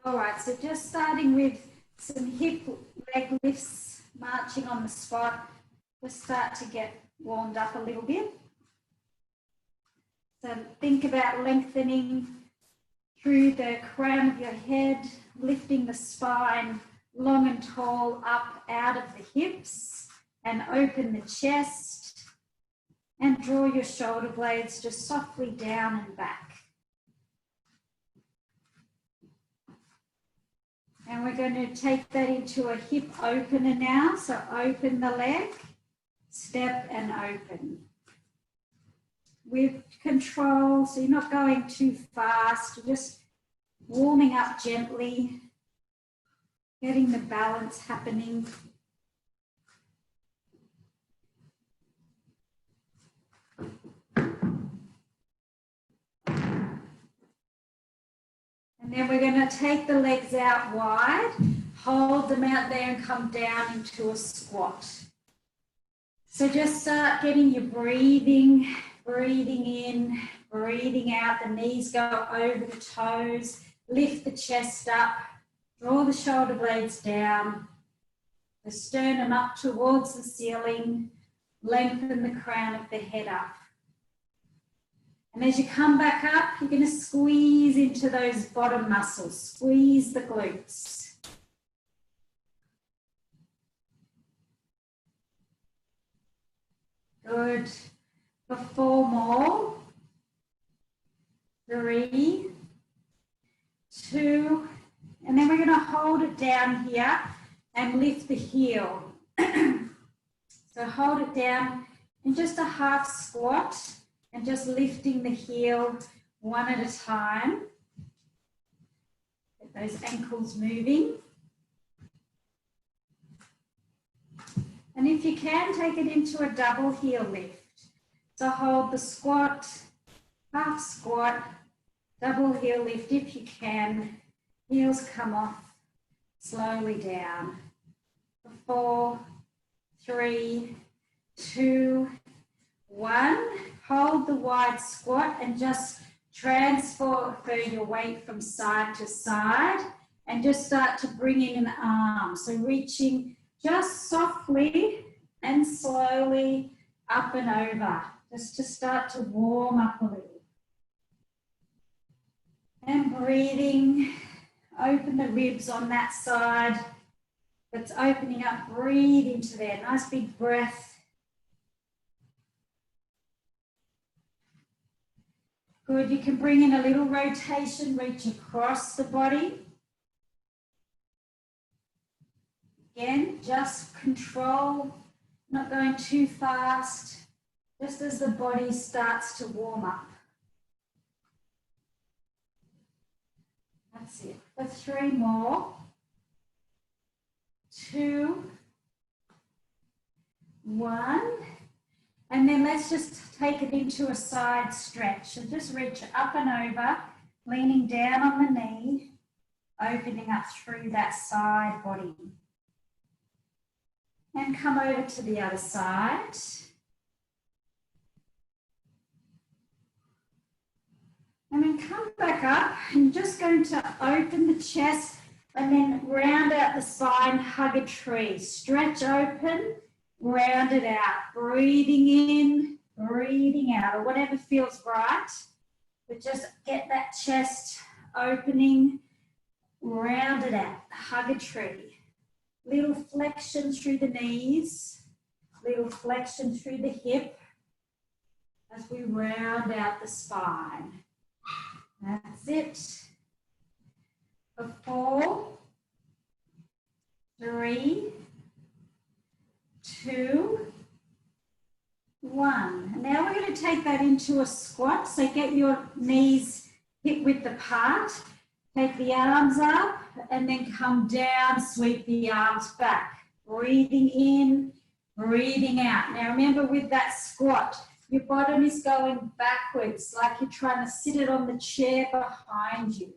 All right, so just starting with some hip leg lifts, marching on the spot. Just start to get warmed up a little bit. So think about lengthening through the crown of your head, lifting the spine long and tall up out of the hips, and open the chest and draw your shoulder blades just softly down and back. And we're going to take that into a hip opener now. So open the leg, step and open. With control, so you're not going too fast, you're just warming up gently, getting the balance happening. And then we're going to take the legs out wide, hold them out there and come down into a squat. So just start getting your breathing in, breathing out, the knees go over the toes, lift the chest up, draw the shoulder blades down, the sternum up towards the ceiling, lengthen the crown of the head up. And as you come back up, you're going to squeeze into those bottom muscles, squeeze the glutes. Good. For 4 more. 3, 2, and then we're going to hold it down here and lift the heel. So hold it down in just a half squat and just lifting the heel one at a time. Get those ankles moving. And if you can, take it into a double heel lift. So hold the squat, half squat, double heel lift if you can. Heels come off slowly down. 4, 3, 2, 1. Hold the wide squat and just transfer your weight from side to side and just start to bring in an arm. So reaching just softly and slowly up and over, just to start to warm up a little. And breathing, open the ribs on that side that's opening up, breathe into there, nice big breath. Good, you can bring in a little rotation, reach across the body. Again, just control, not going too fast, just as the body starts to warm up. That's it. For 3 more. 2, 1. And then let's just take it into a side stretch. So just reach up and over, leaning down on the knee, opening up through that side body. And come over to the other side. And then come back up and you're just going to open the chest and then round out the spine, hug a tree. Stretch open, round it out. Breathing in, breathing out, or whatever feels right. But just get that chest opening, round it out, hug a tree. Little flexion through the knees, little flexion through the hip as we round out the spine. That's it. For 4, 3, 2, 1. And now we're going to take that into a squat. So get your knees hip width apart. Take the arms up and then come down, sweep the arms back. Breathing in, breathing out. Now remember with that squat, your bottom is going backwards, like you're trying to sit it on the chair behind you.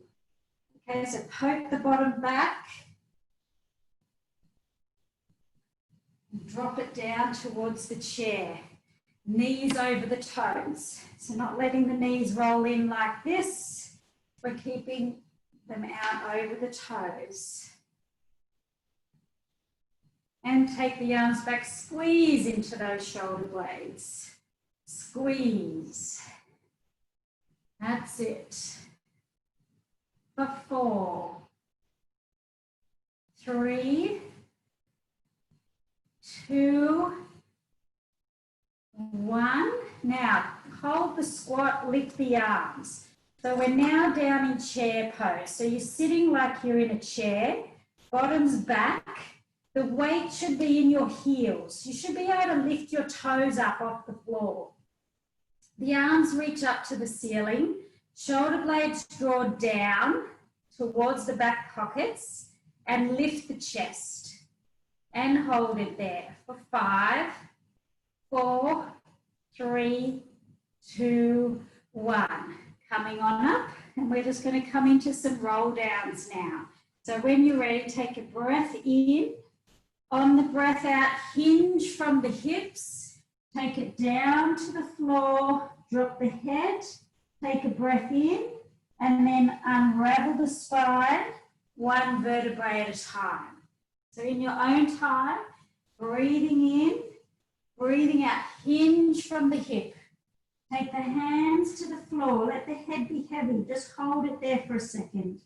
Okay, so poke the bottom back. Drop it down towards the chair. Knees over the toes. So not letting the knees roll in like this. We're keeping them out over the toes. And take the arms back, squeeze into those shoulder blades. Squeeze. That's it. For 4, 3, 2, 1. Now, hold the squat, lift the arms. So we're now down in chair pose. So you're sitting like you're in a chair, bottoms back. The weight should be in your heels. You should be able to lift your toes up off the floor. The arms reach up to the ceiling. Shoulder blades draw down towards the back pockets and lift the chest. And hold it there for 5, 4, 3, 2, 1. Coming on up, and we're just going to come into some roll downs now. So when you're ready, take a breath in. On the breath out, hinge from the hips. Take it down to the floor. Drop the head. Take a breath in, and then unravel the spine, one vertebrae at a time. So in your own time, breathing in, breathing out, hinge from the hip. Take the hands to the floor, let the head be heavy, just hold it there for a second.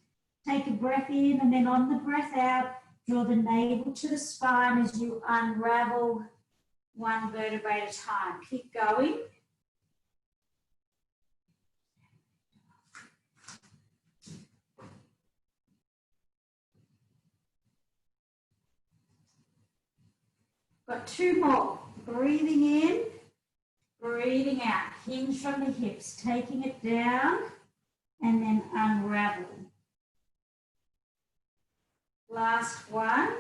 Take a breath in, and then on the breath out, draw the navel to the spine as you unravel one vertebrae at a time. Keep going. Got 2 more. Breathing in, breathing out. Hinge from the hips, taking it down and then unravel. Last one.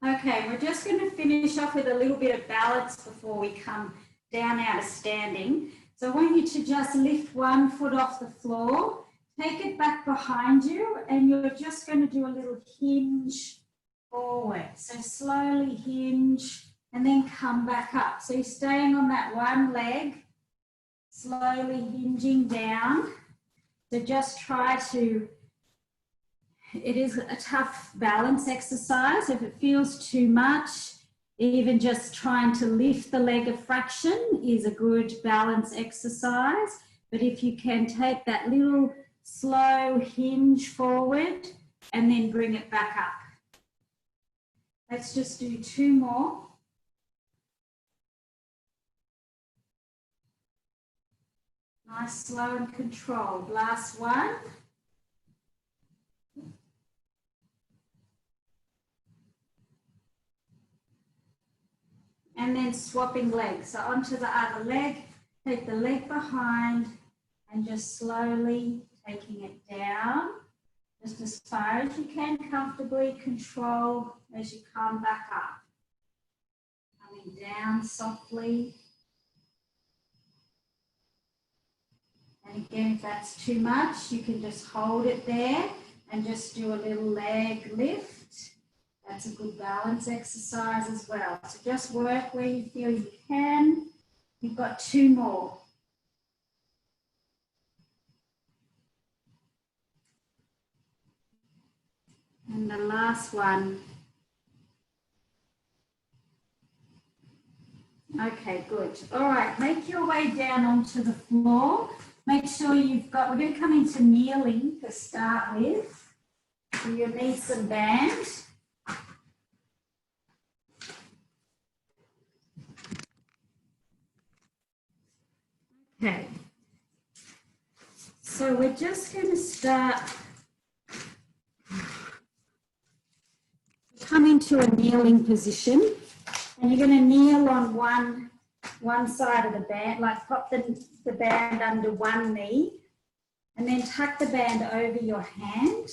Okay, we're just going to finish off with a little bit of balance before we come down out of standing. So I want you to just lift one foot off the floor, take it back behind you, and you're just going to do a little hinge forward. So slowly hinge and then come back up. So you're staying on that one leg, slowly hinging down. So just try to, it is a tough balance exercise. If it feels too much, even just trying to lift the leg a fraction is a good balance exercise. But if you can take that little slow hinge forward and then bring it back up. Let's just do 2 more. Nice, slow and controlled. Last one. And then swapping legs. So onto the other leg, take the leg behind and just slowly taking it down, just as far as you can comfortably control as you come back up. Coming down softly. And again, if that's too much, you can just hold it there and just do a little leg lift. That's a good balance exercise as well. So just work where you feel you can. You've got 2 more. And the last one. Okay, good. All right, make your way down onto the floor. Make sure you've got, we're going to come into kneeling to start with. So you'll need some band. Okay, so we're just going to start, come into a kneeling position, and you're going to kneel on one side of the band, like pop the band under one knee, and then tuck the band over your hand.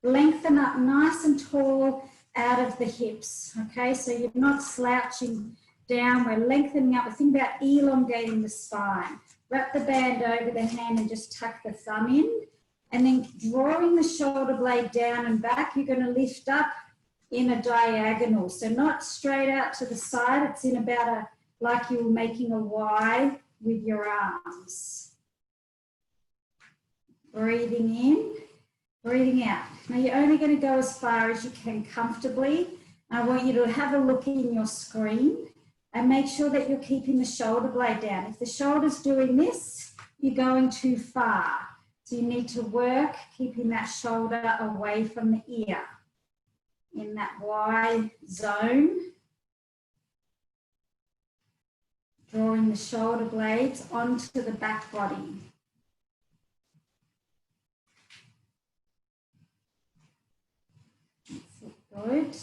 Lengthen up nice and tall out of the hips, okay? So you're not slouching down, we're lengthening up. Think about elongating the spine. Wrap the band over the hand and just tuck the thumb in. And then drawing the shoulder blade down and back, you're going to lift up in a diagonal. So not straight out to the side, it's in about a, like you were making a Y with your arms. Breathing in, breathing out. Now you're only going to go as far as you can comfortably. I want you to have a look in your screen and make sure that you're keeping the shoulder blade down. If the shoulder's doing this, you're going too far. So you need to work keeping that shoulder away from the ear in that Y zone. Drawing the shoulder blades onto the back body. Good.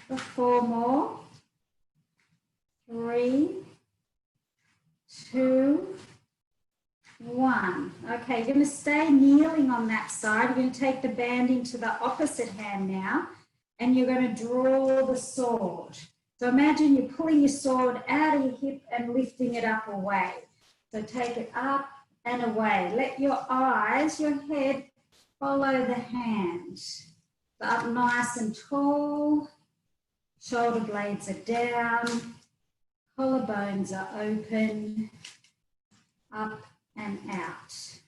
For 4 more. 3, 2, 1. Okay, you're going to stay kneeling on that side. You're going to take the band into the opposite hand now, and you're going to draw the sword. So imagine you're pulling your sword out of your hip and lifting it up away. So take it up and away. Let your eyes, your head, follow the hand. So up nice and tall. Shoulder blades are down. Collarbones are open. Up and out.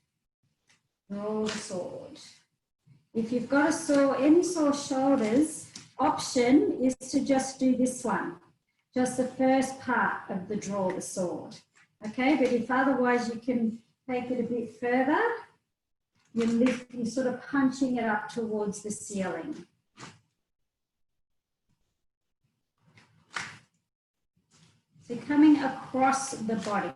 Draw the sword. If you've got any sore shoulders, option is to just do this one. Just the first part of the draw the sword. Okay, but if otherwise you can take it a bit further, you're sort of punching it up towards the ceiling. So coming across the body.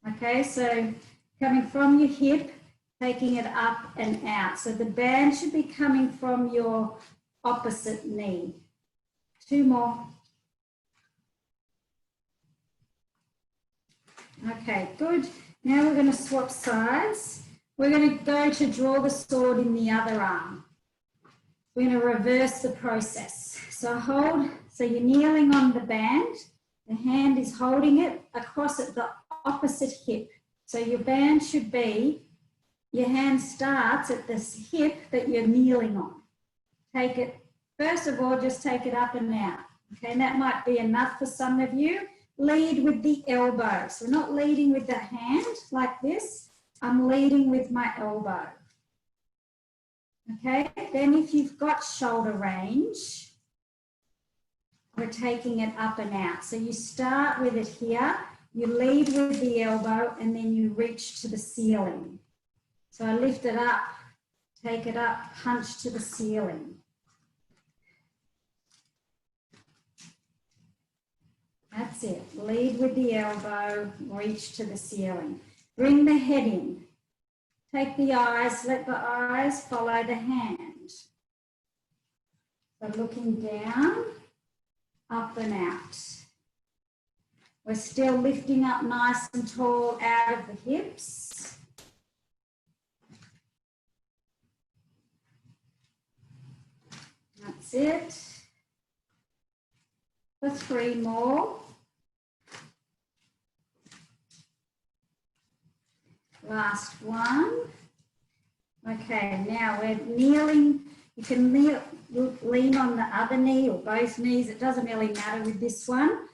Okay, so coming from your hip, taking it up and out. So the band should be coming from your opposite knee. 2 more. Okay, good. Now we're going to swap sides. We're going to go to draw the sword in the other arm. We're going to reverse the process. So you're kneeling on the band. The hand is holding it across at the opposite hip. So your band should be, your hand starts at this hip that you're kneeling on. Take it, first of all, just take it up and out. Okay, and that might be enough for some of you. Lead with the elbow. So we're not leading with the hand like this. I'm leading with my elbow. Okay, then if you've got shoulder range, we're taking it up and out. So you start with it here, you lead with the elbow, and then you reach to the ceiling. So I lift it up, take it up, punch to the ceiling. That's it. Lead with the elbow, reach to the ceiling. Bring the head in. Take the eyes, let the eyes follow the hand. So looking down, up and out. We're still lifting up nice and tall out of the hips. That's it. For 3 more. Last one. Okay, now we're kneeling. You can lean on the other knee or both knees. It doesn't really matter with this one.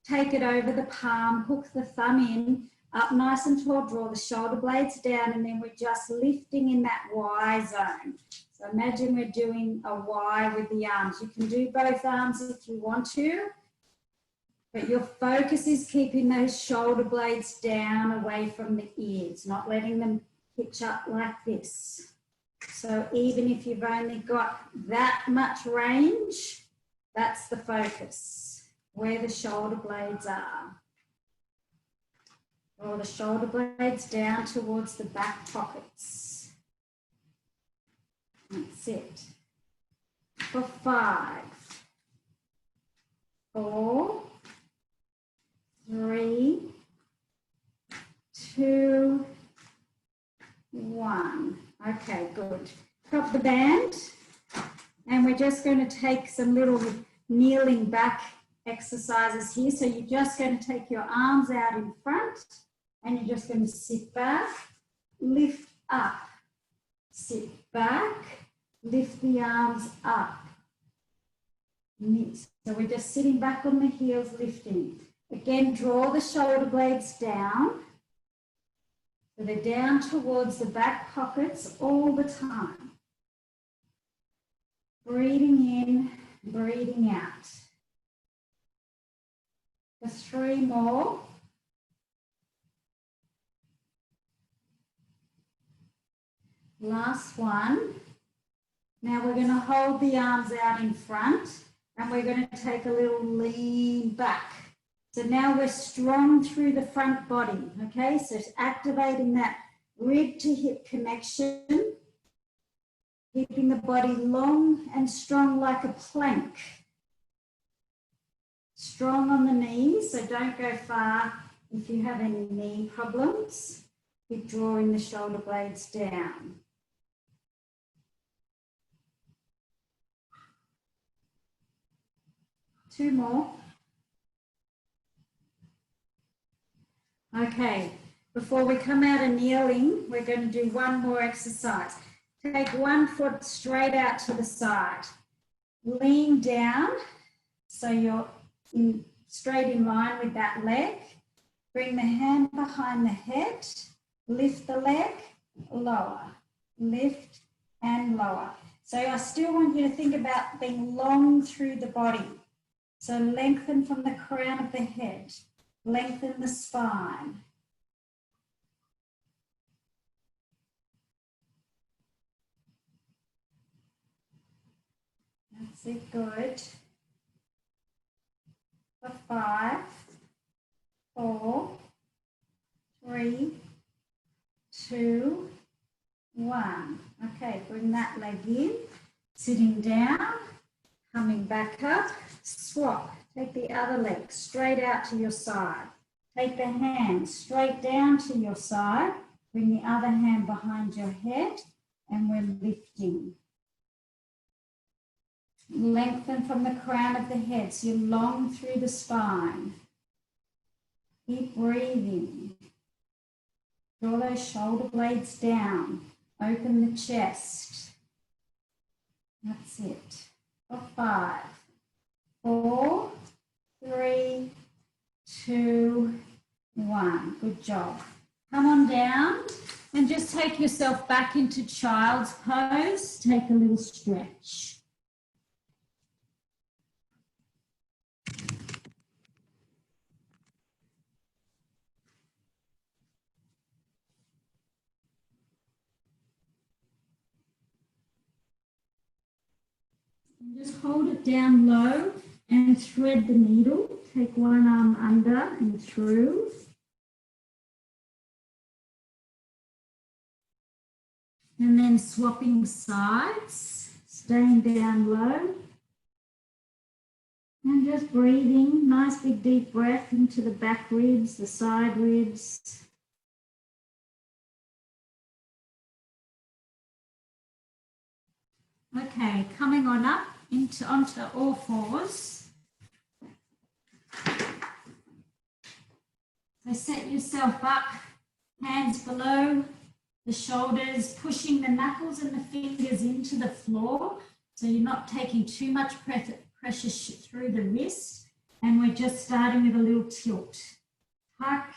Take it over the palm, hook the thumb in, up nice and tall, draw the shoulder blades down, and then we're just lifting in that Y zone. So imagine we're doing a Y with the arms. You can do both arms if you want to, but your focus is keeping those shoulder blades down away from the ears, not letting them pitch up like this. So even if you've only got that much range, that's the focus, where the shoulder blades are. Draw the shoulder blades down towards the back pockets. That's it. For 5, 4, 3, 2, 1. Okay, good. Drop the band, and we're just going to take some little kneeling back exercises here. So you're just going to take your arms out in front, and you're just going to sit back lift up. Sit back, lift the arms up. So we're just sitting back on the heels, lifting. Again, draw the shoulder blades down. So they're down towards the back pockets all the time. Breathing in, breathing out. For 3 more. Last one. Now we're going to hold the arms out in front and we're going to take a little lean back. So now we're strong through the front body, okay? So it's activating that rib to hip connection, keeping the body long and strong like a plank. Strong on the knees, so don't go far if you have any knee problems. Keep drawing the shoulder blades down. Two more. Okay, before we come out of kneeling, we're going to do one more exercise. Take one foot straight out to the side. Lean down so you're straight in line with that leg. Bring the hand behind the head. Lift the leg, lower. Lift and lower. So I still want you to think about being long through the body. So lengthen from the crown of the head. Lengthen the spine. That's it, good. For 5, 4, 3, 2, 1. Okay, bring that leg in, sitting down, coming back up, swap. Take the other leg straight out to your side. Take the hand straight down to your side. Bring the other hand behind your head and we're lifting. Lengthen from the crown of the head so you're long through the spine. Keep breathing. Draw those shoulder blades down. Open the chest. That's it. For 5, 4, 3, 2, 1. Good job. Come on down and just take yourself back into child's pose. Take a little stretch. And just hold it down low and thread the needle. Take one arm under and through. And then swapping sides, staying down low. And just breathing, nice big deep breath into the back ribs, the side ribs. Okay, coming on up onto all fours. So set yourself up, hands below the shoulders, pushing the knuckles and the fingers into the floor. So you're not taking too much pressure through the wrist. And we're just starting with a little tilt. Tuck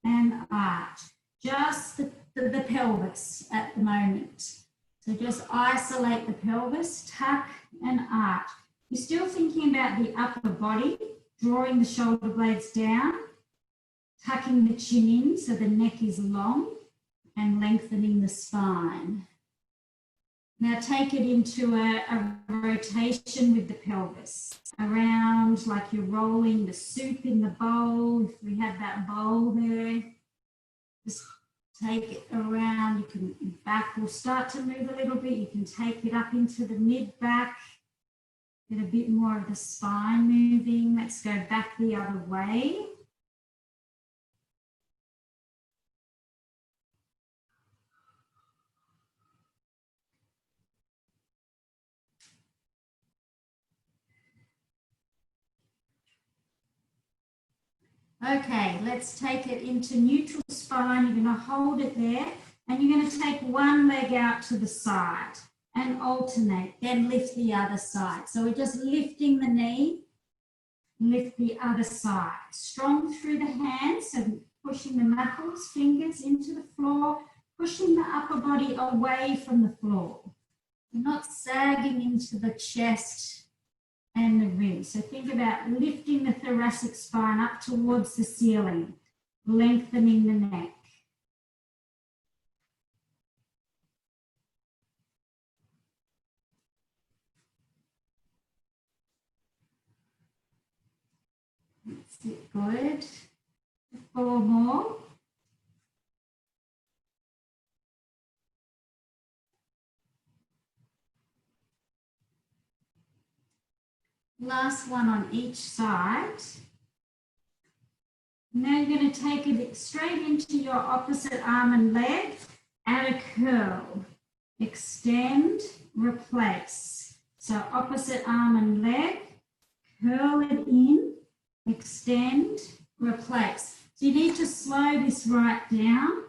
and arch. Just the pelvis at the moment. So just isolate the pelvis, tuck and arch. You're still thinking about the upper body, drawing the shoulder blades down, tucking the chin in so the neck is long and lengthening the spine. Now take it into a rotation with the pelvis, around like you're rolling the soup in the bowl. If we have that bowl there, just take it around. You can, back will start to move a little bit. You can take it up into the mid back, get a bit more of the spine moving. Let's go back the other way. Okay, let's take it into neutral spine. You're going to hold it there And you're going to take one leg out to the side and alternate, then lift the other side. So we're just lifting the knee, lift the other side. Strong through the hands, so pushing the knuckles, fingers into the floor, pushing the upper body away from the floor. Not sagging into the chest and the ribs. So think about lifting the thoracic spine up towards the ceiling, lengthening the neck. That's it, good. 4 more. Last one on each side. Now you're going to take it straight into your opposite arm and leg at a curl. Extend, replace. So opposite arm and leg, curl it in, extend, replace. So you need to slow this right down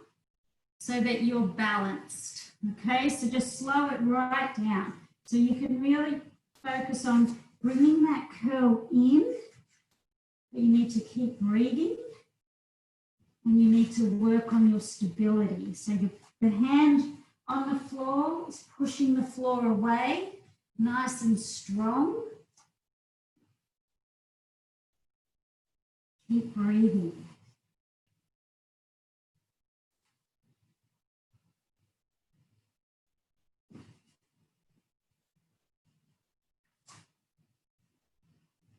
so that you're balanced. Okay, so just slow it right down. So you can really focus on bringing that curl in, but you need to keep breathing and you need to work on your stability. So the hand on the floor is pushing the floor away, nice and strong. Keep breathing.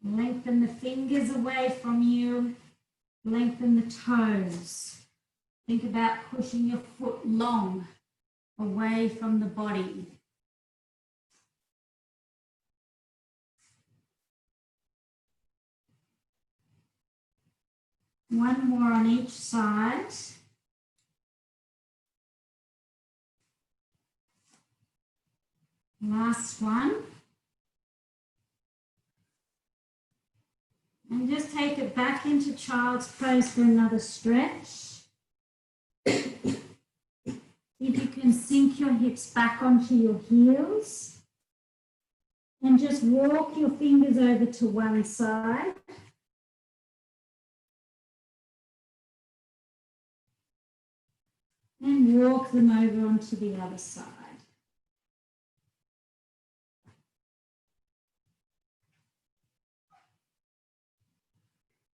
Lengthen the fingers away from you. Lengthen the toes. Think about pushing your foot long away from the body. One more on each side. Last one. And just take it back into child's pose for another stretch. If you can sink your hips back onto your heels. And just walk your fingers over to one side. And walk them over onto the other side.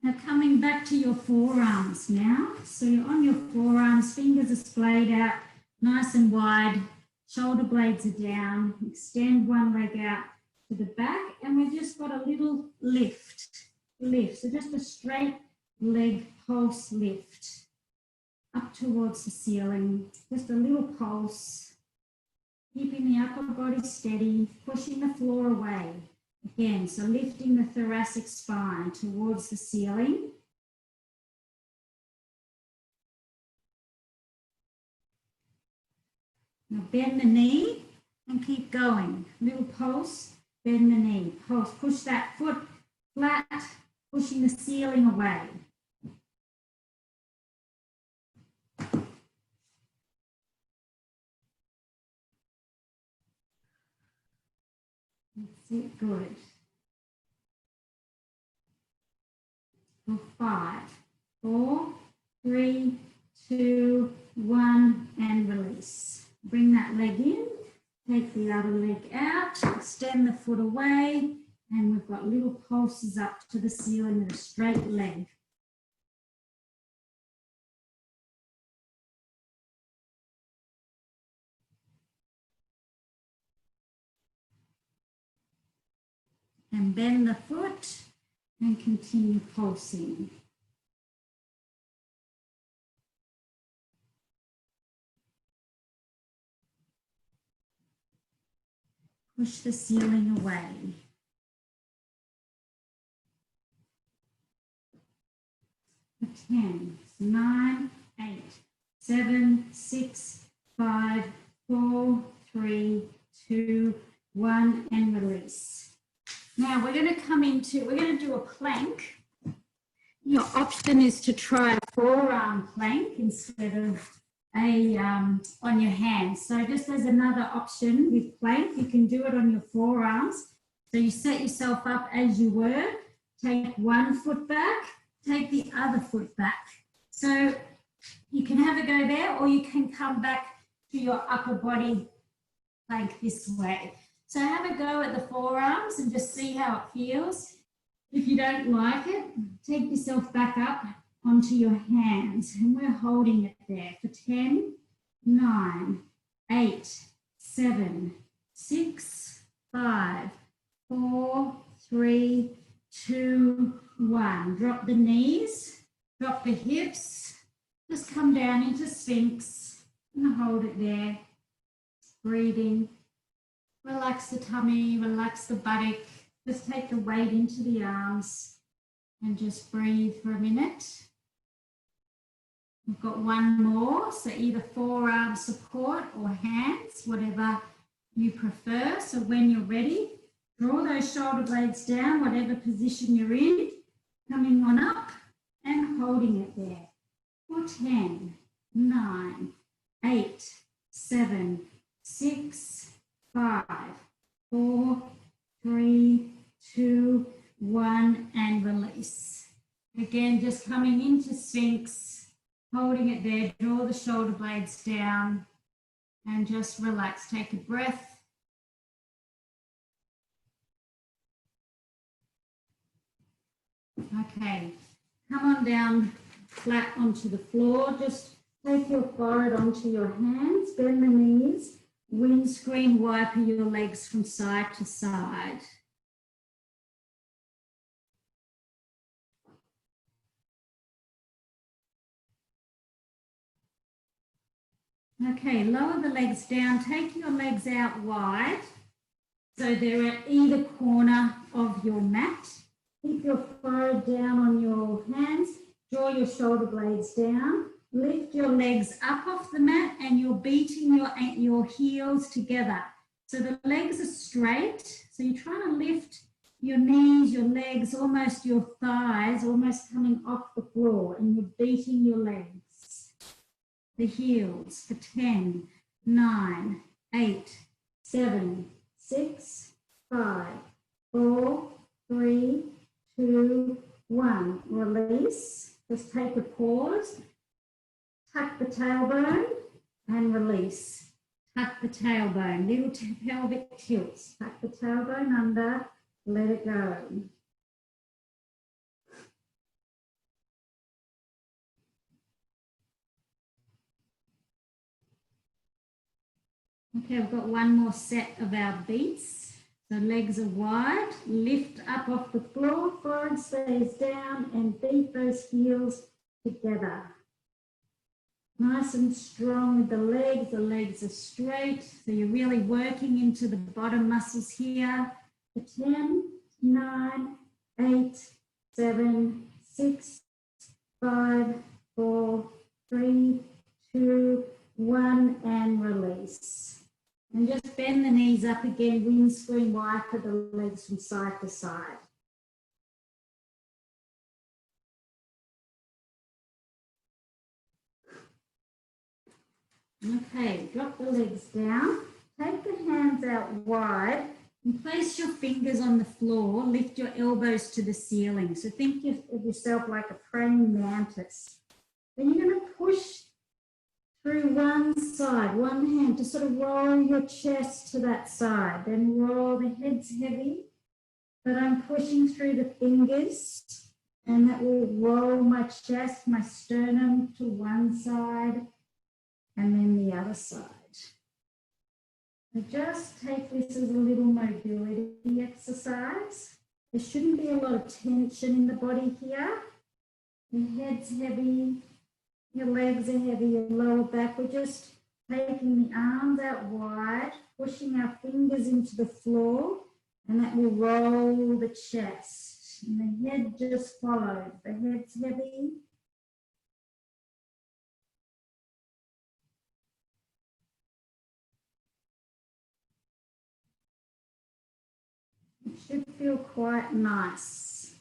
Now coming back to your forearms now. So you're on your forearms, fingers are splayed out, nice and wide, shoulder blades are down, extend one leg out to the back, and we've just got a little lift. So just a straight leg pulse lift up towards the ceiling, just a little pulse, keeping the upper body steady, pushing the floor away. Again, so lifting the thoracic spine towards the ceiling. Now bend the knee and keep going. Little pulse, bend the knee, pulse, push that foot flat, pushing the ceiling away. That's it, good. For 5, 4, 3, 2, 1, and release. Bring that leg in, take the other leg out, extend the foot away, and we've got little pulses up to the ceiling with a straight leg. And bend the foot and continue pulsing. Push the ceiling away. For 10, 9, 8, 7, 6, 5, 4, 3, 2, 1, and release. Now we're going to do a plank. Your option is to try a forearm plank instead of on your hands. So just as another option with plank, you can do it on your forearms. So you set yourself up as you were, take one foot back, take the other foot back. So you can have a go there, or you can come back to your upper body plank this way. So have a go at the forearms and just see how it feels. If you don't like it, take yourself back up onto your hands, and we're holding it there for 10, 9, 8, 7, 6, 5, 4, 3, 2, 1. Drop the knees, drop the hips, just come down into Sphinx and hold it there. Breathing, relax the tummy, relax the buttock, just take the weight into the arms and just breathe for a minute. We've got one more, so either forearm support or hands, whatever you prefer. So when you're ready, draw those shoulder blades down, whatever position you're in, coming on up and holding it there for 10, 9, 8, 7, 6, 5, 4, 3, 2, 1, and release. Again, just coming into Sphinx, holding it there, draw the shoulder blades down and just relax. Take a breath. Okay, come on down flat onto the floor. Just take your forehead onto your hands, bend the knees, windscreen wiper your legs from side to side. Okay, lower the legs down, take your legs out wide so they're at either corner of your mat. Keep your forehead down on your hands, draw your shoulder blades down, lift your legs up off the mat and you're beating your heels together. So the legs are straight, so you're trying to lift your knees, your legs, almost your thighs, almost coming off the floor, and you're beating your legs. The heels for 10, 9, 8, 7, 6, 5, 4, 3, 2, 1. Release. Just take a pause. Tuck the tailbone and release. Tuck the tailbone. Little pelvic tilts. Tuck the tailbone under. Let it go. Okay, we've got one more set of our beats. So legs are wide, lift up off the floor, forehead stays down and beat those heels together. Nice and strong with the legs are straight. So you're really working into the bottom muscles here. For 10, 9, 8, 7, 6, 5, 4, 3, 2, 1, and release. And just bend the knees up again, windscreen wiper the legs from side to side. Okay, drop the legs down, take the hands out wide and place your fingers on the floor, lift your elbows to the ceiling. So think of yourself like a praying mantis. Then you're going to push through one side, one hand, to sort of roll your chest to that side. Then roll, the head's heavy, but I'm pushing through the fingers, and that will roll my chest, my sternum to one side, and then the other side. So just take this as a little mobility exercise. There shouldn't be a lot of tension in the body here. The head's heavy. Your legs are heavy, your lower back. We're just taking the arms out wide, pushing our fingers into the floor, and that will roll the chest. And the head just follows. The head's heavy. It should feel quite nice.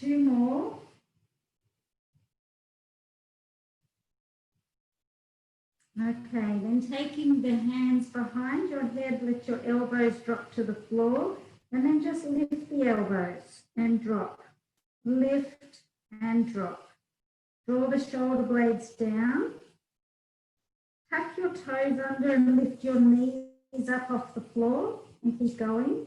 2 more. Okay, then taking the hands behind your head, let your elbows drop to the floor, and then just lift the elbows and drop. Lift and drop. Draw the shoulder blades down. Tuck your toes under and lift your knees up off the floor and keep going.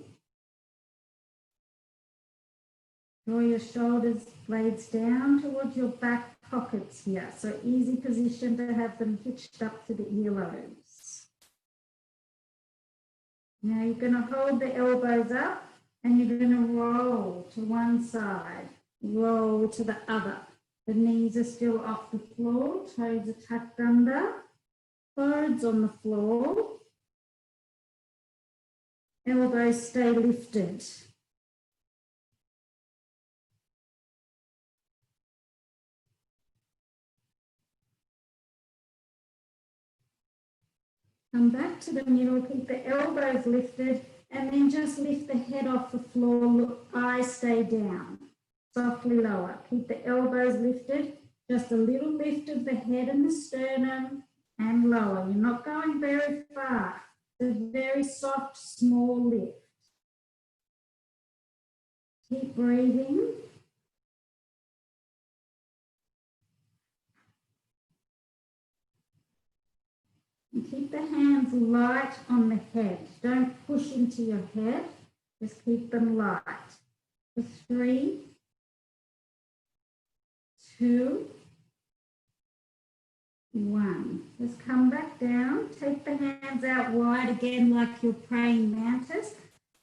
Draw your shoulders blades down towards your back pockets here. So easy position to have them hitched up to the earlobes. Now you're going to hold the elbows up and you're going to roll to one side, roll to the other. The knees are still off the floor, toes are tucked under, foreheads on the floor, elbows stay lifted. Come back to the middle, keep the elbows lifted, and then just lift the head off the floor, look, eyes stay down, softly lower. Keep the elbows lifted, just a little lift of the head and the sternum, and lower. You're not going very far. It's a very soft, small lift. Keep breathing. And keep the hands light on the head. Don't push into your head. Just keep them light. For 3, 2, 1. Just come back down. Take the hands out wide again like you're praying mantis.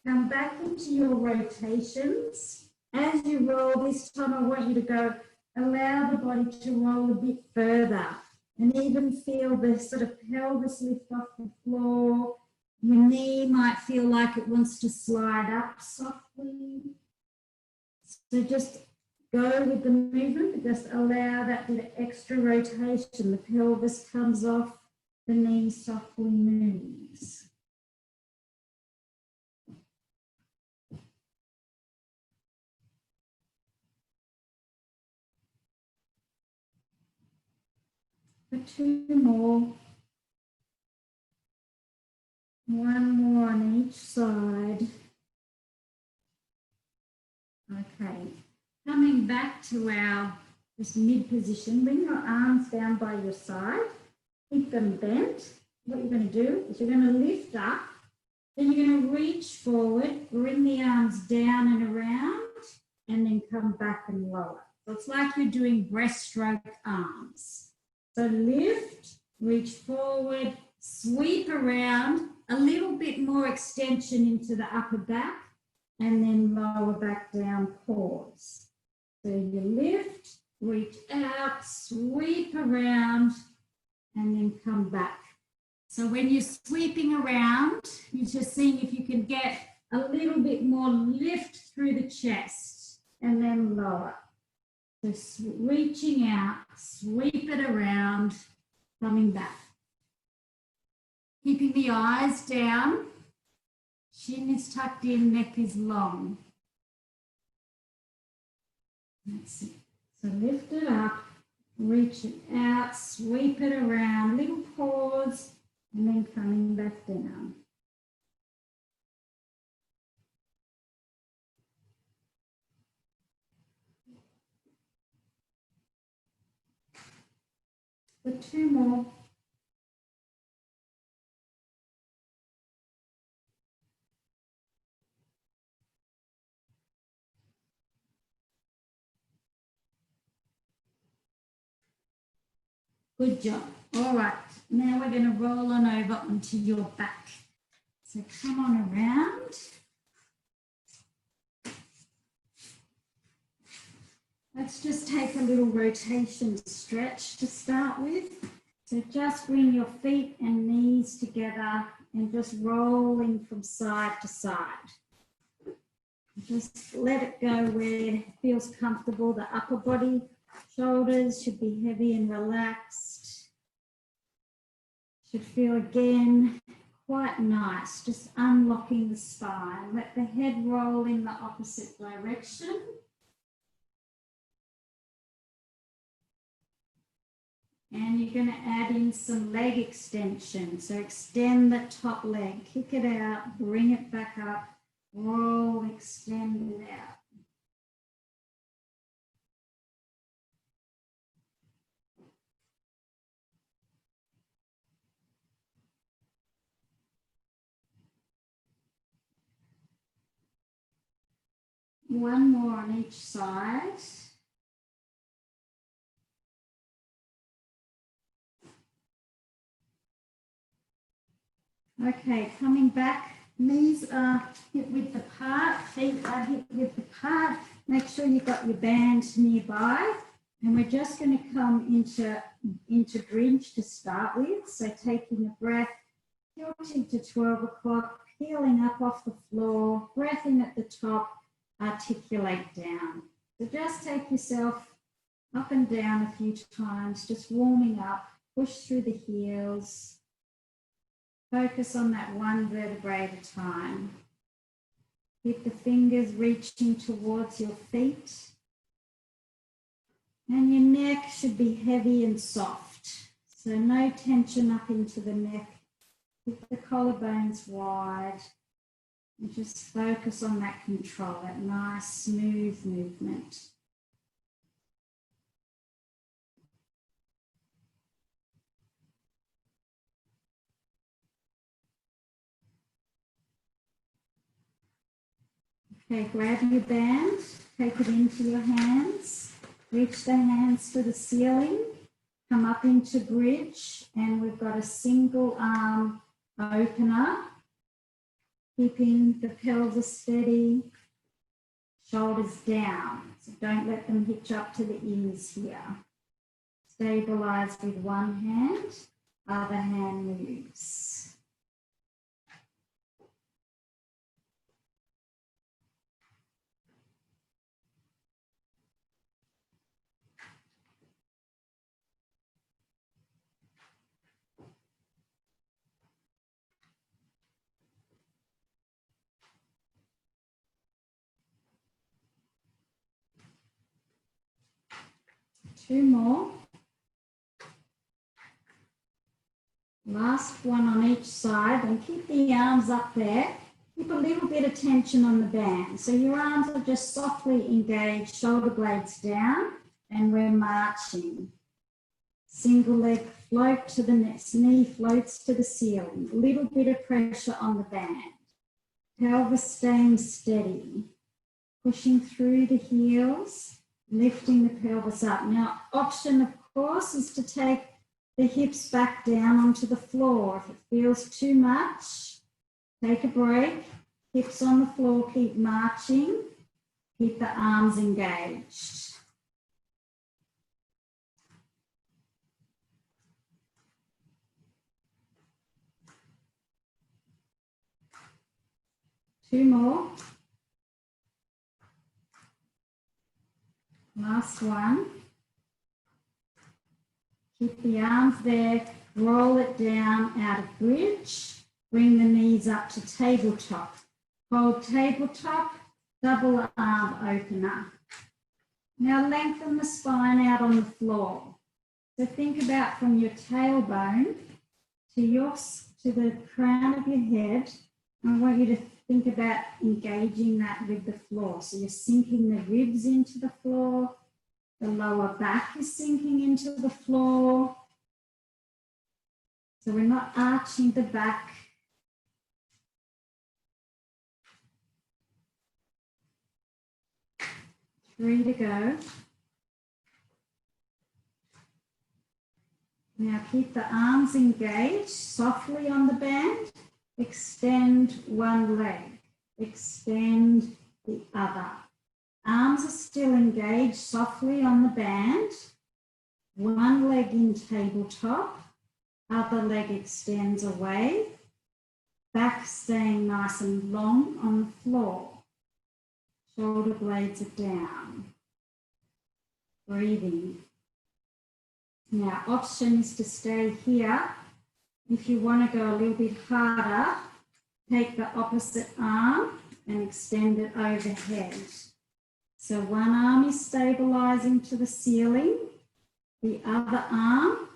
Come back into your rotations. As you roll this time, I want you to go, allow the body to roll a bit further. And even feel the sort of pelvis lift off the floor. Your knee might feel like it wants to slide up softly. So just go with the movement, but just allow that bit of extra rotation. The pelvis comes off, the knee softly moves. For 2 more. 1 more on each side. Okay, coming back to our this mid position, bring your arms down by your side, keep them bent. What you're going to do is you're going to lift up, then you're going to reach forward, bring the arms down and around, and then come back and lower. So it's like you're doing breaststroke arms. So lift, reach forward, sweep around, a little bit more extension into the upper back, and then lower back down, pause. So you lift, reach out, sweep around, and then come back. So when you're sweeping around, you're just seeing if you can get a little bit more lift through the chest, and then lower. So reaching out, sweep it around, coming back. Keeping the eyes down, chin is tucked in, neck is long. That's it. So lift it up, reach it out, sweep it around, little pause, and then coming back down. For 2 more. Good job. All right, now we're going to roll on over onto your back. So come on around. Let's just take a little rotation stretch to start with. So just bring your feet and knees together and just rolling from side to side. Just let it go where it feels comfortable. The upper body, shoulders should be heavy and relaxed. Should feel again quite nice, just unlocking the spine. Let the head roll in the opposite direction. And you're going to add in some leg extension. So extend the top leg, kick it out, bring it back up, roll, extend it out. One more on each side. Okay, coming back, knees are hip width apart, feet are hip width apart. Make sure you've got your band nearby. And we're just going to come into bridge to start with. So taking a breath, tilting to 12 o'clock, peeling up off the floor, breath in at the top, articulate down. So just take yourself up and down a few times, just warming up, push through the heels. Focus on that one vertebrae at a time. Keep the fingers reaching towards your feet. And your neck should be heavy and soft. So no tension up into the neck. Keep the collarbones wide. And just focus on that control, that nice smooth movement. Okay, grab your band, take it into your hands, reach the hands to the ceiling, come up into bridge, and we've got a single arm opener, keeping the pelvis steady, shoulders down, so don't let them hitch up to the ears here. Stabilize with one hand, other hand moves. Two more. Last one on each side, and keep the arms up there. Keep a little bit of tension on the band. So your arms are just softly engaged, shoulder blades down, and we're marching. Single leg float to the next, knee floats to the ceiling. A little bit of pressure on the band. Pelvis staying steady. Pushing through the heels, lifting the pelvis up. Now, option, of course, is to take the hips back down onto the floor. If it feels too much, take a break. Hips on the floor, keep marching. Keep the arms engaged. Two more. Last one. Keep the arms there, roll it down out of bridge, bring the knees up to tabletop. Hold tabletop, double arm opener. Now lengthen the spine out on the floor. So think about from your tailbone to the crown of your head. I want you to think about engaging that with the floor. So you're sinking the ribs into the floor. The lower back is sinking into the floor. So we're not arching the back. Three to go. Now keep the arms engaged, softly on the band. Extend one leg, extend the other. Arms are still engaged, softly on the band. One leg in tabletop, other leg extends away. Back staying nice and long on the floor. Shoulder blades are down. Breathing. Now, option is to stay here. If you want to go a little bit harder, take the opposite arm and extend it overhead. So one arm is stabilizing to the ceiling. The other arm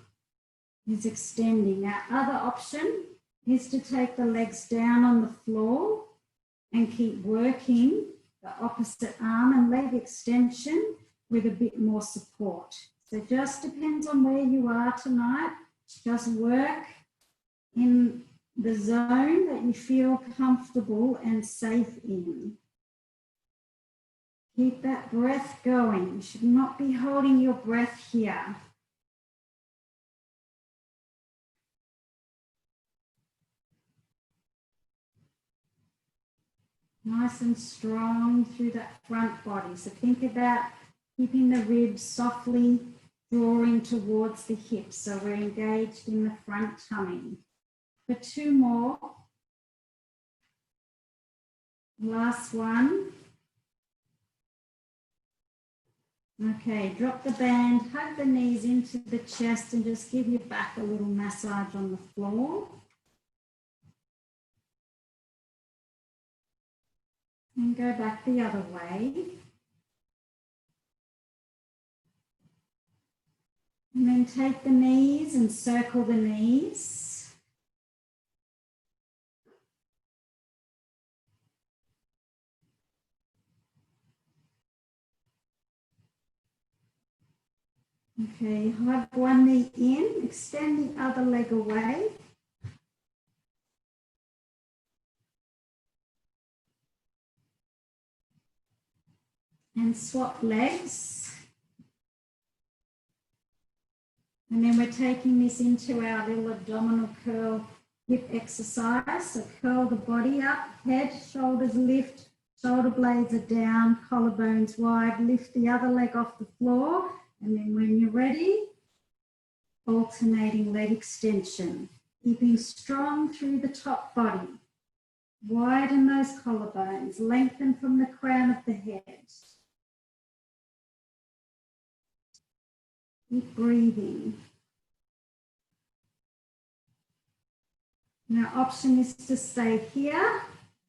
is extending. Our other option is to take the legs down on the floor and keep working the opposite arm and leg extension with a bit more support. So it just depends on where you are tonight. Just work in the zone that you feel comfortable and safe in. Keep that breath going. You should not be holding your breath here. Nice and strong through that front body. So think about keeping the ribs softly drawing towards the hips. So we're engaged in the front tummy. For 2 more. Last one. Okay, drop the band, hug the knees into the chest and just give your back a little massage on the floor. And go back the other way. And then take the knees and circle the knees. Okay, hug one knee in, extend the other leg away. And swap legs. And then we're taking this into our little abdominal curl hip exercise. So curl the body up, head, shoulders lift, shoulder blades are down, collarbones wide, lift the other leg off the floor. And then when you're ready, alternating leg extension, keeping strong through the top body. Widen those collarbones, lengthen from the crown of the head. Keep breathing. Now, option is to stay here.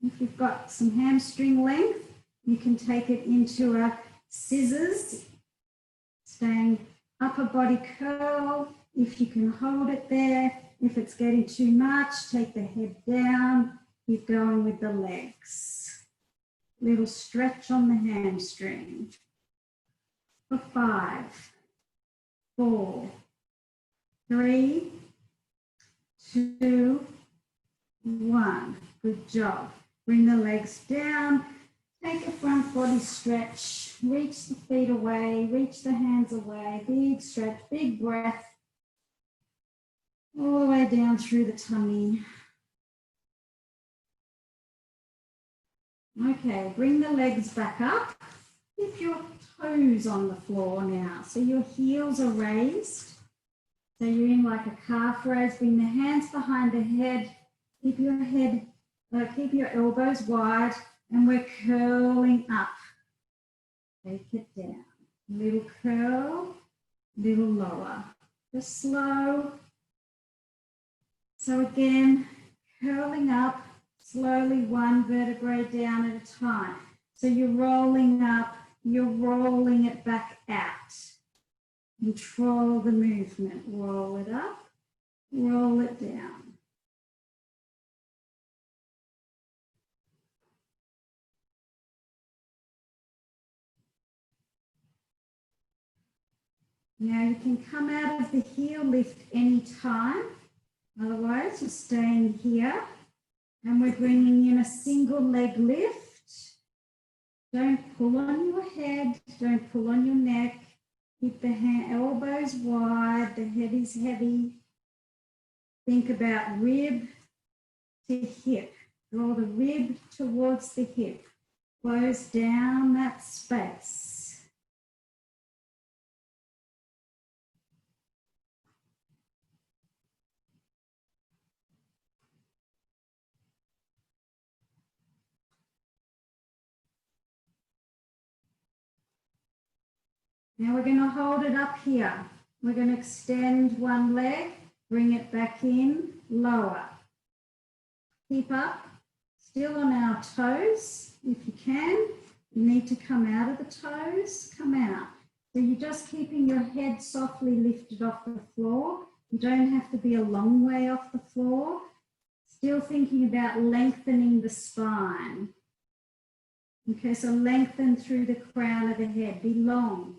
If you've got some hamstring length, you can take it into a scissors, staying upper body curl. If you can hold it there, if it's getting too much, take the head down, keep going with the legs. Little stretch on the hamstring. For 5, 4, 3, 2, 1. Good job. Bring the legs down. Take a front body stretch. Reach the feet away. Reach the hands away. Big stretch, big breath. All the way down through the tummy. Okay, bring the legs back up. Keep your toes on the floor now. So your heels are raised. So you're in like a calf raise. Bring the hands behind the head. Keep your elbows wide, and we're curling up. Take it down. Little curl, little lower. Just slow. So again, curling up, slowly one vertebrae down at a time. So you're rolling up, you're rolling it back out. Control the movement. Roll it up, roll it down. Now you can come out of the heel lift anytime. Otherwise, you're staying here. And we're bringing in a single leg lift. Don't pull on your head. Don't pull on your neck. Keep the elbows wide. The head is heavy. Think about rib to hip. Draw the rib towards the hip. Close down that space. Now we're going to hold it up here. We're going to extend one leg, bring it back in, lower. Keep up, still on our toes. If you can, you need to come out of the toes, come out. So you're just keeping your head softly lifted off the floor You don't have to be a long way off the floor. Still thinking about lengthening the spine. Okay, so lengthen through the crown of the head. Be long.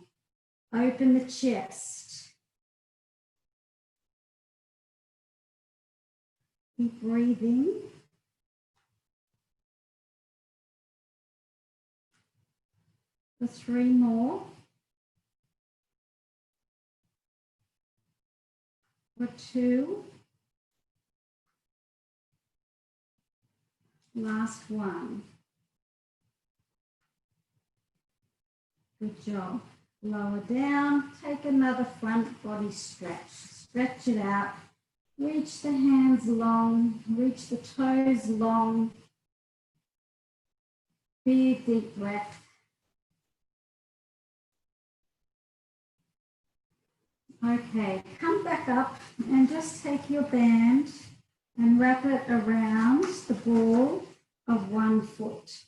Open the chest. Keep breathing. For 3 more. For 2. Last one. Good job. Lower down. Take another front body stretch. Stretch it out. Reach the hands long. Reach the toes long. Big deep breath. Okay, come back up and just take your band and wrap it around the ball of 1 foot.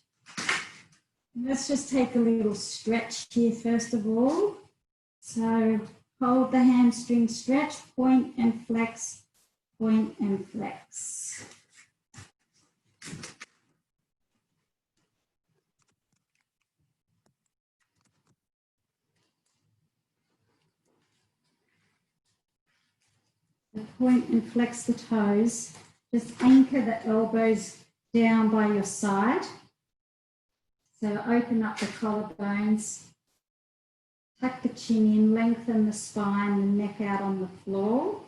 Let's just take a little stretch here first of all. So hold the hamstring stretch, point and flex, point and flex. So point and flex the toes. Just anchor the elbows down by your side. So open up the collarbones, tuck the chin in, lengthen the spine, the neck out on the floor.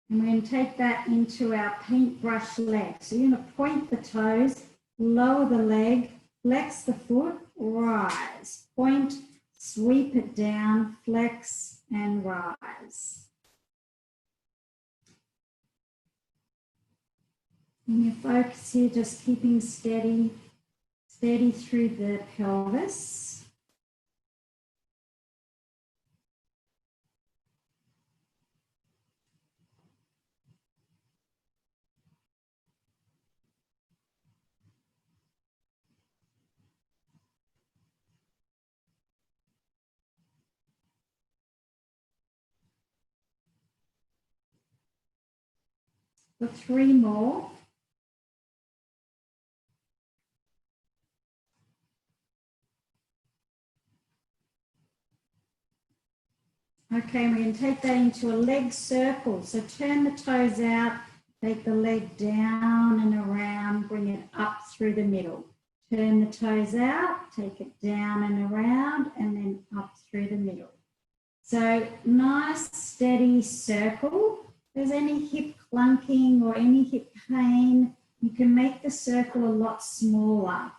And we're going to take that into our paintbrush leg. So you're going to point the toes, lower the leg, flex the foot, rise. Point, sweep it down, flex and rise. And your focus here, just keeping steady through the pelvis. For 3 more. Okay, we're going to take that into a leg circle. So turn the toes out, take the leg down and around, bring it up through the middle. Turn the toes out, take it down and around, and then up through the middle. So nice, steady circle. If there's any hip clunking or any hip pain, you can make the circle a lot smaller.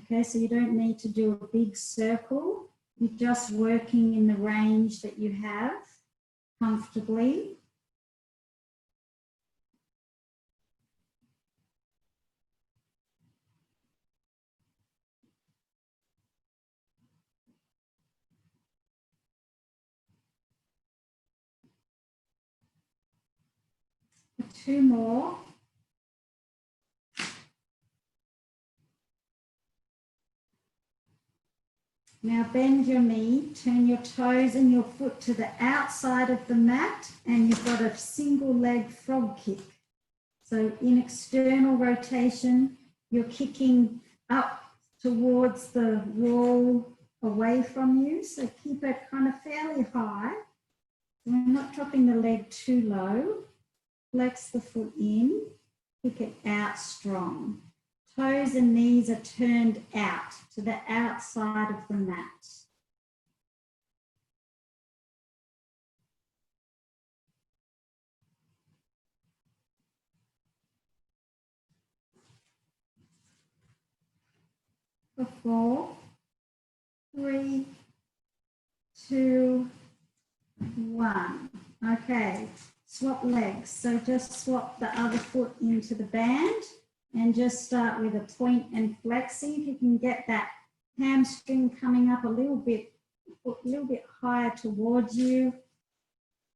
Okay, so you don't need to do a big circle. You're just working in the range that you have comfortably. For 2 more. Now bend your knee, turn your toes and your foot to the outside of the mat, and you've got a single leg frog kick. So in external rotation, you're kicking up towards the wall away from you. So keep it kind of fairly high. We're not dropping the leg too low. Flex the foot in, kick it out strong. Toes and knees are turned out to the outside of the mat. For 4, 3, 2, 1. Okay, swap legs. So just swap the other foot into the band and just start with a point and flex. See if you can get that hamstring coming up a little bit higher towards you.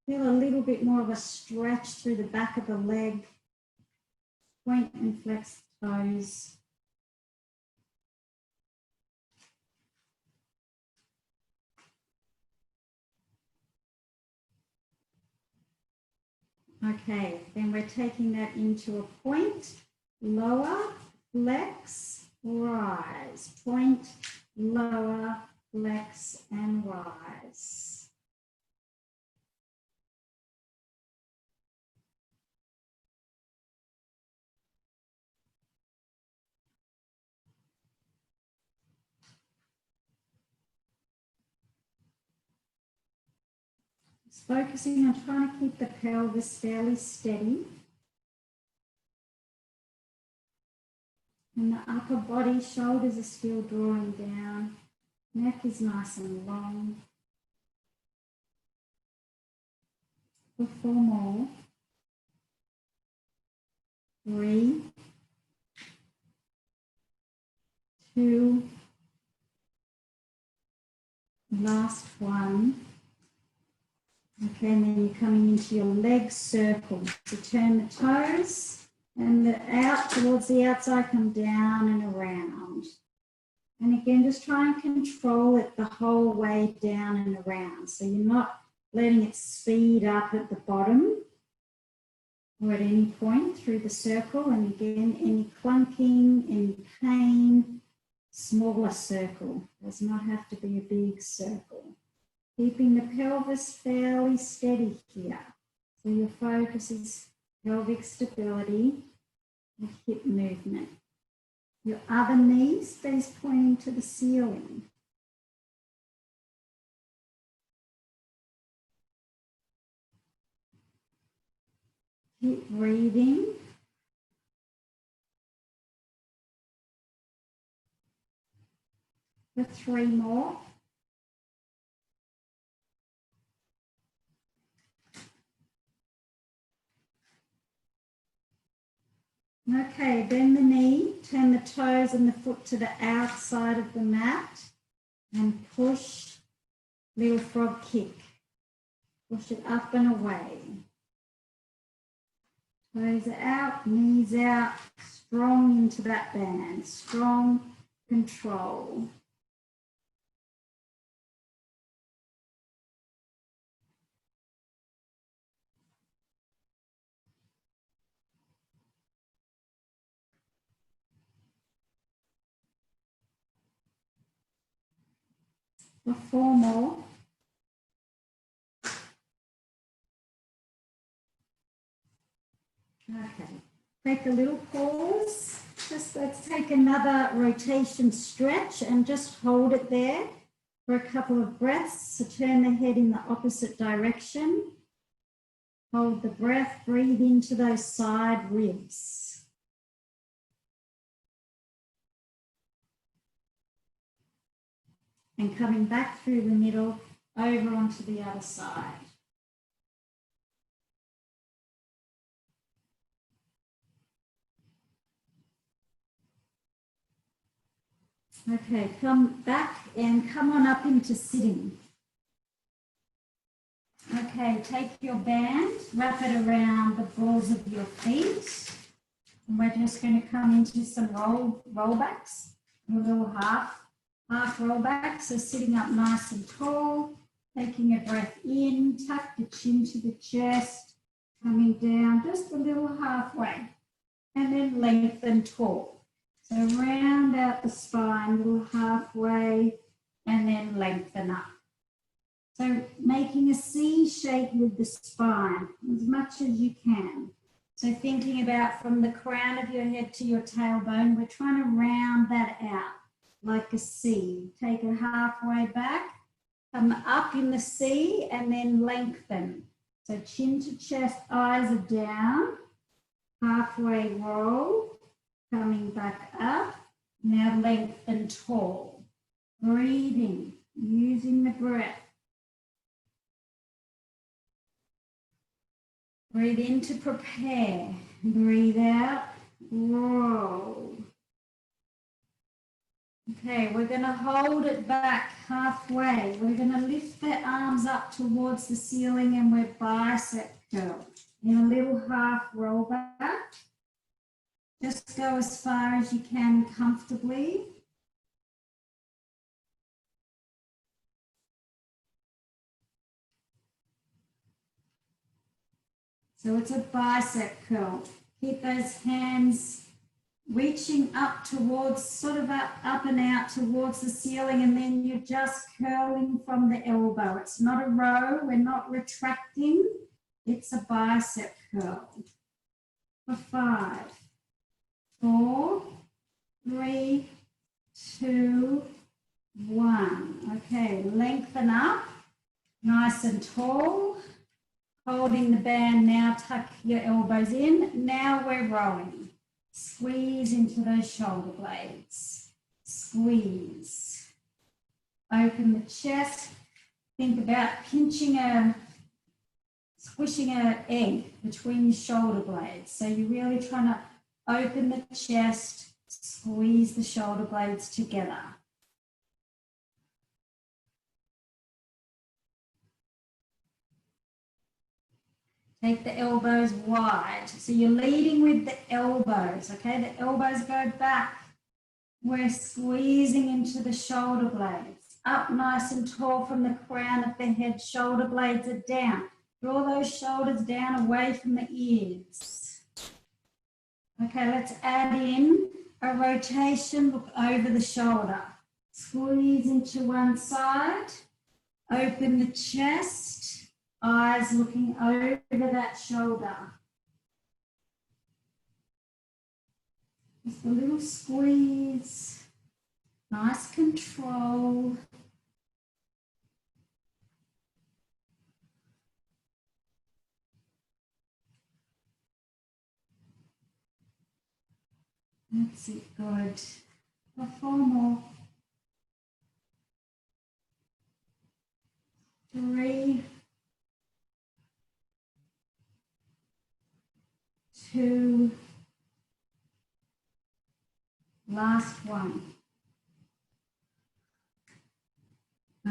Feel a little bit more of a stretch through the back of the leg. Point and flex the toes. Okay, then we're taking that into a point, lower, flex, rise, point, lower, flex, and rise. Just focusing on trying to keep the pelvis fairly steady. And the upper body, shoulders are still drawing down. Neck is nice and long. For 4 more. 3, 2, last one. Okay, and then you're coming into your leg circle. So turn the toes and the out towards the outside, come down and around. And again, just try and control it the whole way down and around. So you're not letting it speed up at the bottom or at any point through the circle. And again, any clunking, any pain, smaller circle. Does not have to be a big circle. Keeping the pelvis fairly steady here. So your focus is pelvic stability and hip movement. Your other knee stays pointing to the ceiling. Keep breathing. For 3 more. Okay, bend the knee, turn the toes and the foot to the outside of the mat and push, little frog kick. Push it up and away. Toes out, knees out, strong into that band, strong control. For 4 more. Okay, take a little pause. Just let's take another rotation stretch and just hold it there for a couple of breaths. So turn the head in the opposite direction. Hold the breath, breathe into those side ribs. And coming back through the middle, over onto the other side. Okay, come back and come on up into sitting. Okay, take your band, wrap it around the balls of your feet. And we're just going to come into some rollbacks, a little half rollback. So sitting up nice and tall, taking a breath in, tuck the chin to the chest, coming down just a little halfway, and then lengthen tall. So round out the spine, little halfway, and then lengthen up. So making a C shape with the spine as much as you can. So thinking about from the crown of your head to your tailbone, we're trying to round that out like a C. Take it halfway back, come up in the C and then lengthen. So chin to chest, eyes are down, halfway roll, coming back up, now lengthen tall. Breathing, using the breath. Breathe in to prepare. Breathe out, roll. Okay, we're going to hold it back halfway. We're going to lift the arms up towards the ceiling and we're bicep curl. In a little half roll back. Just go as far as you can comfortably. So it's a bicep curl. Keep those hands reaching up towards, sort of up and out towards the ceiling, and then you're just curling from the elbow. It's not a row, we're not retracting, it's a bicep curl. For 5, 4, 3, 2, 1. Okay, lengthen up, nice and tall. Holding the band now, tuck your elbows in. Now we're rolling. Squeeze into those shoulder blades. Squeeze. Open the chest. Think about squishing an egg between your shoulder blades. So you're really trying to open the chest, squeeze the shoulder blades together. Take the elbows wide. So you're leading with the elbows, okay? The elbows go back. We're squeezing into the shoulder blades. Up nice and tall from the crown of the head. Shoulder blades are down. Draw those shoulders down away from the ears. Okay, let's add in a rotation. Look over the shoulder. Squeeze into one side. Open the chest. Eyes looking over that shoulder. Just a little squeeze. Nice control. That's it, good. 4 more. 3, 2, last one.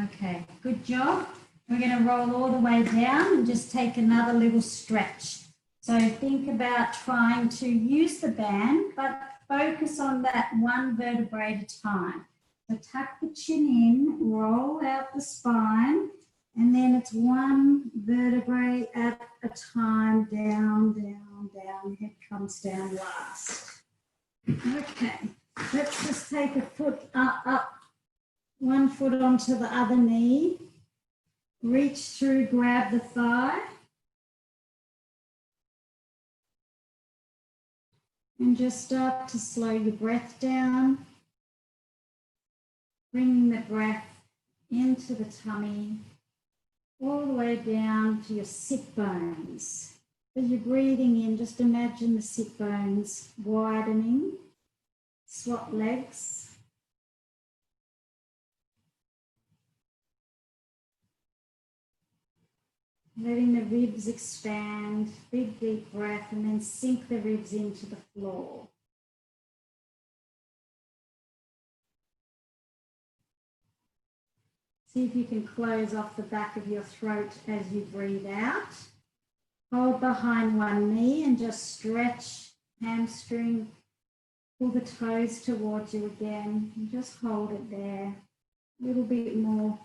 Okay, good job. We're going to roll all the way down and just take another little stretch. So think about trying to use the band, but focus on that one vertebrae at a time. So tuck the chin in, roll out the spine, and then it's one vertebrae at a time, down, down, down. Head comes down last. Okay, let's just take a foot up, one foot onto the other knee. Reach through, grab the thigh. And just start to slow your breath down. Bringing the breath into the tummy, all the way down to your sit bones. As you're breathing in, just imagine the sit bones widening. Swap legs. Letting the ribs expand, big deep breath, and then sink the ribs into the floor. See if you can close off the back of your throat as you breathe out. Hold behind one knee and just stretch, hamstring, pull the toes towards you again, and just hold it there. A little bit more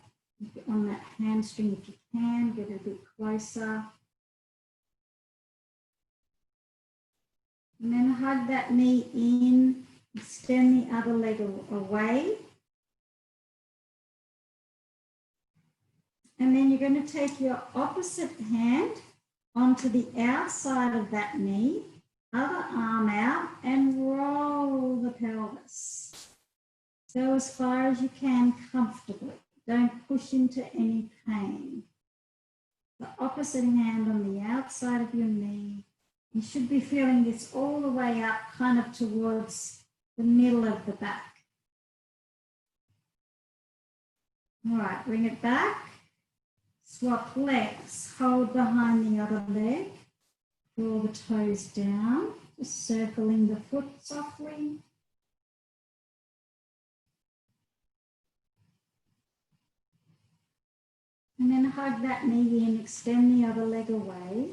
on that hamstring if you can, get a bit closer. And then hug that knee in, extend the other leg away. And then you're going to take your opposite hand onto the outside of that knee, other arm out, and roll the pelvis. Go as far as you can comfortably. Don't push into any pain. The opposite hand on the outside of your knee. You should be feeling this all the way up, kind of towards the middle of the back. All right, bring it back. Swap legs. Hold behind the other leg. Draw the toes down. Just circling the foot softly. And then hug that knee in, extend the other leg away.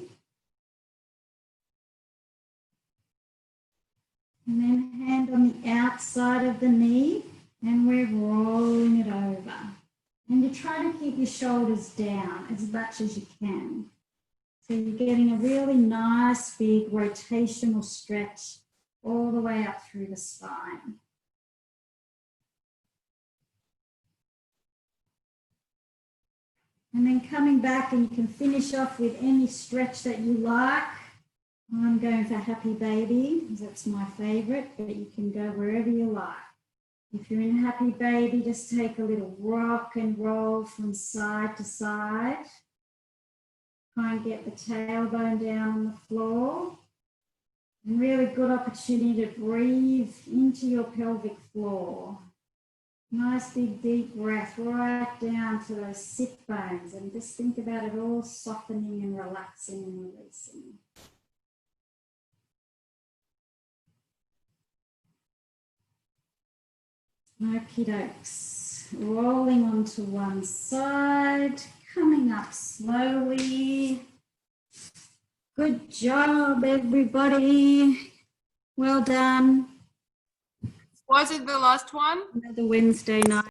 And then hand on the outside of the knee, and we're rolling it over. And you try to keep your shoulders down as much as you can. So you're getting a really nice big rotational stretch all the way up through the spine. And then coming back, and you can finish off with any stretch that you like. I'm going for Happy Baby, because that's my favorite, but you can go wherever you like. If you're in Happy Baby, just take a little rock and roll from side to side. Try and get the tailbone down on the floor. And really good opportunity to breathe into your pelvic floor. Nice big deep breath right down to those sit bones, and just think about it all softening and relaxing and releasing. Okie dokes. Rolling onto one side, coming up slowly. Good job, everybody. Well done. Was it the last one? Another Wednesday night.